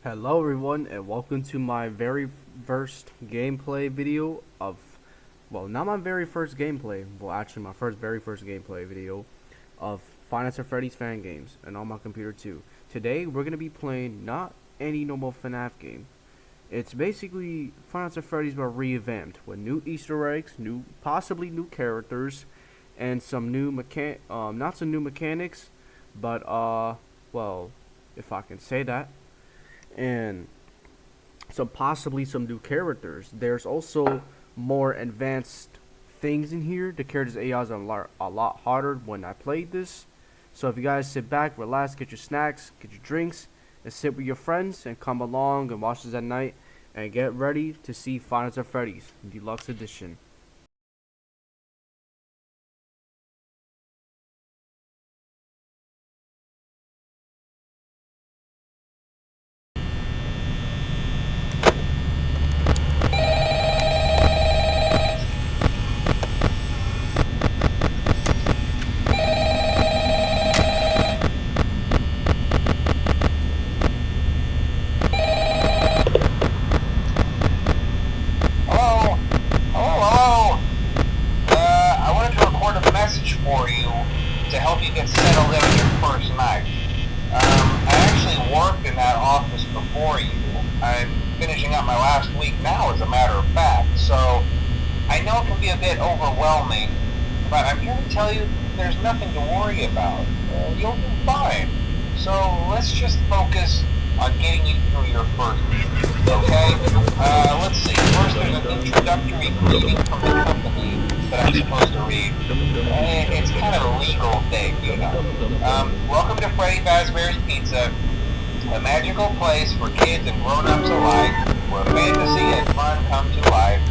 Hello everyone and welcome to my very first gameplay video of, well, not my very first gameplay, well actually my very first gameplay video of Five Nights at Freddy's fan games and on my computer too. Today we're going to be playing not any normal FNAF game. It's basically Five Nights at Freddy's but revamped with new Easter eggs, possibly new characters, and some new not some new mechanics, but well, if I can say that, and possibly some new characters. There's also more advanced things in here. The characters AIs are a lot harder when I played this. So if you guys sit back, relax, get your snacks, get your drinks, and sit with your friends and come along and watch this at night and get ready to see Five Nights at Freddy's Deluxe Edition. For you to help you get settled in on your first night. I actually worked in that office before you. I'm finishing up my last week now, as a matter of fact, so I know it can be a bit overwhelming, but I'm here to tell you there's nothing to worry about. You'll do fine. So let's just focus on getting you through your first week, okay? Let's see. First, there's an introductory greeting from the company that I'm supposed to read. It's kind of a legal thing, you know. Welcome to Freddy Fazbear's Pizza, a magical place for kids and grown-ups alike, where fantasy and fun come to life.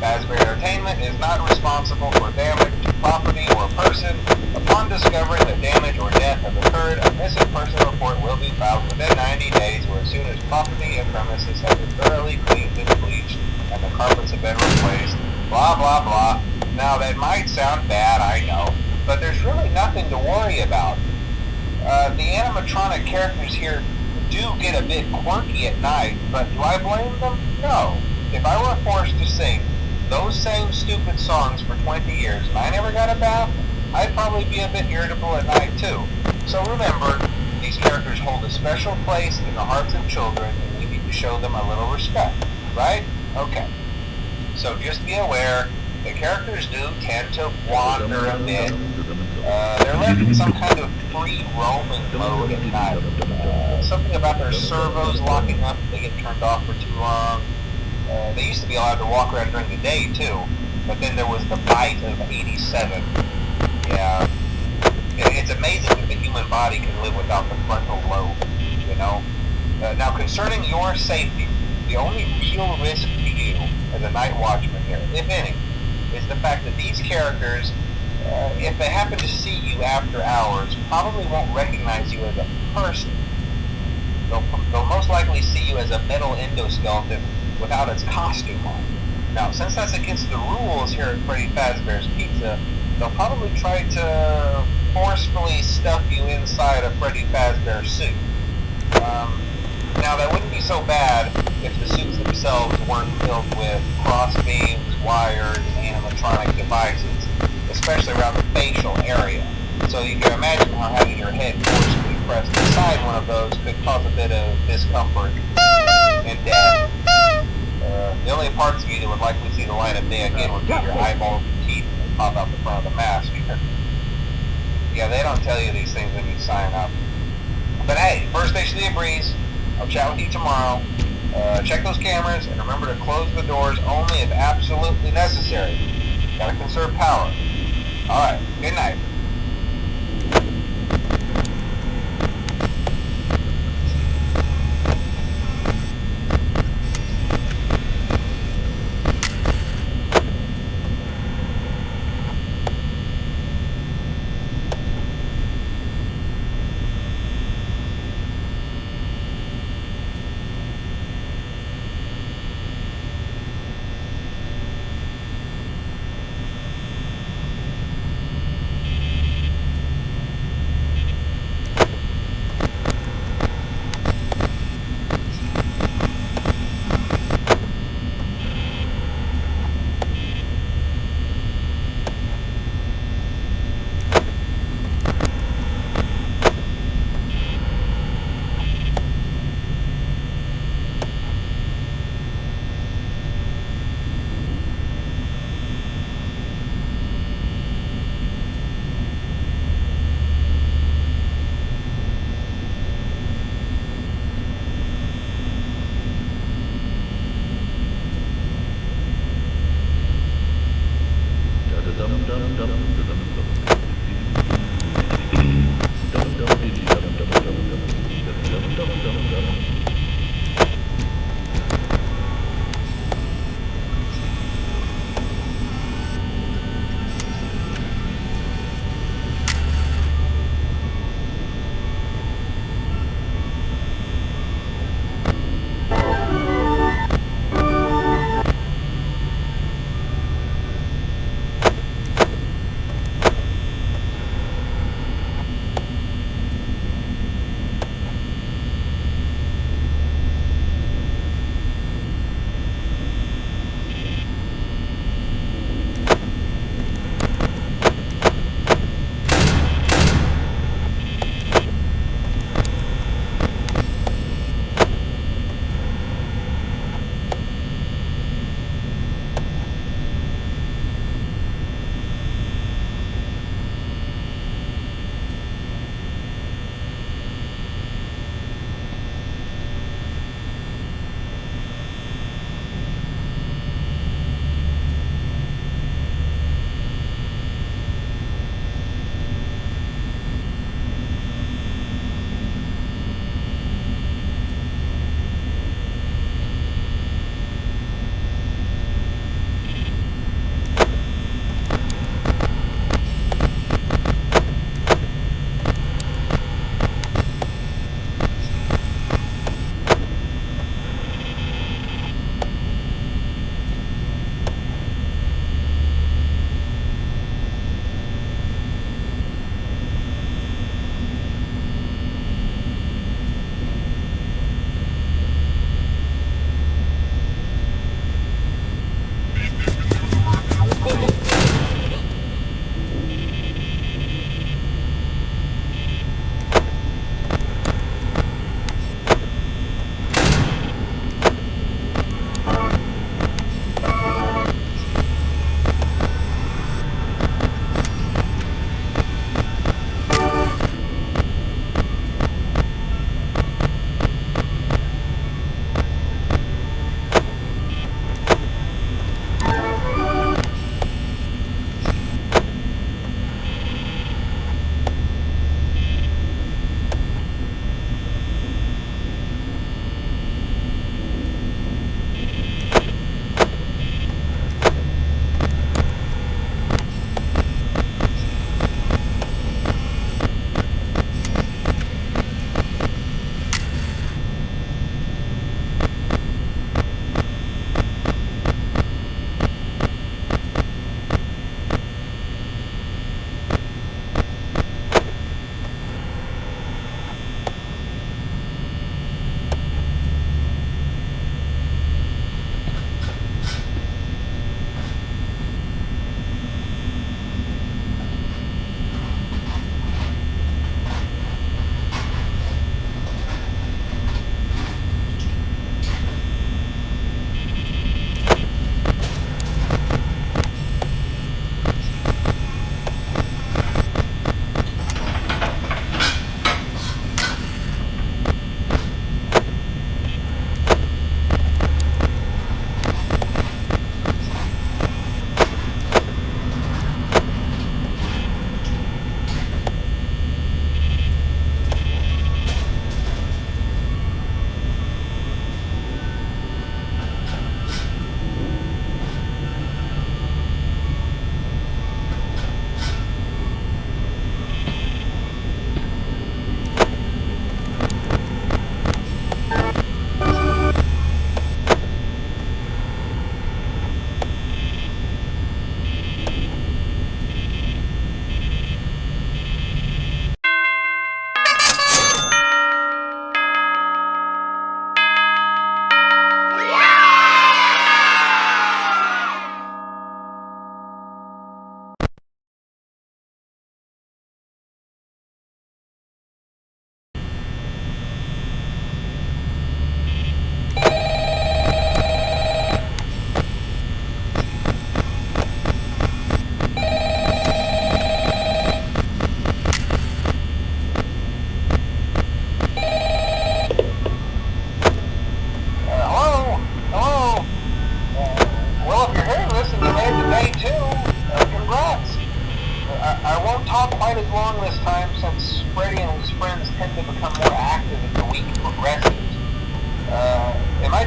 Fazbear Entertainment is not responsible for damage to property or person. Upon discovering that damage or death has occurred, a missing person report will be filed within 90 days, or as soon as property and premises have been thoroughly cleaned and bleached, and the carpets have been replaced. Blah, blah, blah. Now, that might sound bad, I know, but there's really nothing to worry about. The animatronic characters here do get a bit quirky at night, but do I blame them? No. If I were forced to sing those same stupid songs for 20 years and I never got a bath, I'd probably be a bit irritable at night too. So remember, these characters hold a special place in the hearts of children, and we need to show them a little respect, right? Okay. So just be aware, the characters do tend to wander a bit. They're left in some kind of free roaming mode at night. Something about their servos locking up if they get turned off for too long. They used to be allowed to walk around during the day too, but then there was the bite of 87. Yeah, it's amazing that the human body can live without the frontal lobe, you know? Now concerning your safety, the only real risk to you as a night watchman here, if any, is the fact that these characters, if they happen to see you after hours, probably won't recognize you as a person. They'll most likely see you as a metal endoskeleton without its costume on. Now, since that's against the rules here at Freddy Fazbear's Pizza, they'll probably try to forcefully stuff you inside a Freddy Fazbear suit. Now, that wouldn't be so bad if the suits themselves weren't filled with cross beams, wires, and animatronic devices, especially around the facial area. So you can imagine how having your head forcefully pressed inside one of those could cause a bit of discomfort and death. The only parts of you that would likely see the light of day again would be your eyeballs and teeth that pop out the front of the mask. Yeah, they don't tell you these things when you sign up. But hey, first station of the breeze. I'll chat with you tomorrow. Check those cameras and remember to close the doors only if absolutely necessary. Gotta conserve power. Alright, good night.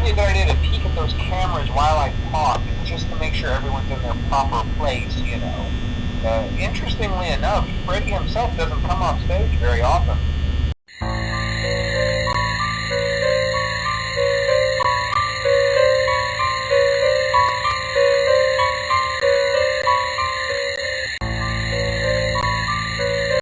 might be a good idea to peek at those cameras while I talk, just to make sure everyone's in their proper place, you know. Interestingly enough, Freddie himself doesn't come off stage very often.